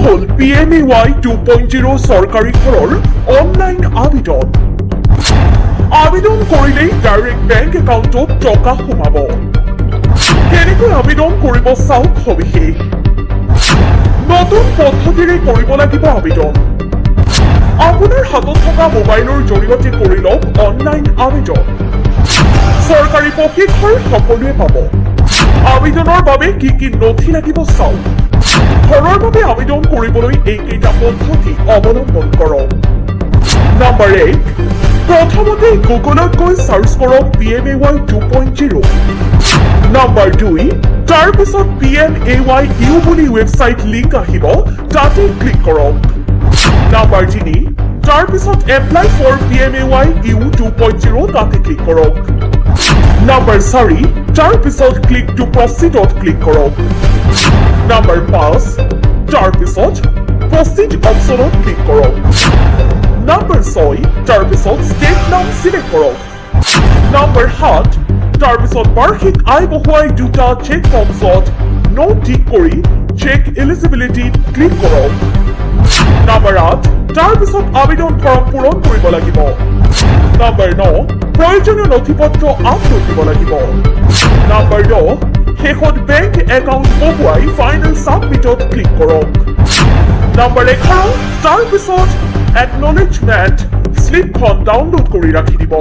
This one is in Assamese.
হল PMAY 2.0 চৰকাৰী ঘৰৰ অনলাইন আবেদন। আবেদন কৰিলেই ডাইৰেক্ট বেংক একাউণ্টত টকা সোমাব। কেনেকৈ আবেদন কৰিব চাওক সবিশেষ। নতুন পদ্ধতিৰে কৰিব লাগিব আবেদন। আপোনাৰ হাতত থকা মোবাইলৰ জৰিয়তে কৰি লওক অনলাইন আবেদন। চৰকাৰী প্ৰশিক্ষণ সকলোৱে পাব। আবেদনৰ বাবে কি কি নথি লাগিব চাওক। ঘৰৰ বাবে আবেদন কৰিবলৈ এইকেইটা পদ্ধতি অৱলম্বন কৰক। নম্বৰ 1, প্ৰথমতে গুগলত গৈ চাৰ্চ কৰক PMAY 2.0। নম্বৰ 2, তাৰপিছত PMAYU বুলি ৱেবছাইট লিংক আহিব, তাতে ক্লিক কৰক। নম্বৰ 3, তাৰপিছত এপ্লাই ফৰ PMAYU 2.0 তাতে ক্লিক কৰক। নম্বৰ 4, তাৰপিছত ক্লিক টু প্ৰচিডত ক্লিক কৰক। নম্বৰ 5, তাৰপিছত প্ৰচিড অপশ্যনত ক্লিক কৰক। নম্বৰ 6, তাৰপিছত ষ্টেট নাম চিলেক্ট কৰক। নম্বৰ 7, তাৰপিছত বাৰ্ষিক আয় বহুৱাই দুটা চেক বক্সত নো টিক কৰি চেক এলিজিবিলিটিত ক্লিক কৰক। নম্বৰ 8, তাৰপিছত আবেদন ফৰ্ম পূৰণ কৰিব লাগিব। নম্বৰ 9, প্ৰয়োজনীয় নথিপত্ৰ আপলোড দিব লাগিব। নম্বৰ 10, শেষত বেংক একাউণ্ট বহুৱাই ফাইনেল ছাবমিটত ক্লিক কৰক। নম্বৰ 11, তাৰপিছত একনলেজমেণ্ট শ্লিপখন ডাউনলোড কৰি ৰাখি দিব।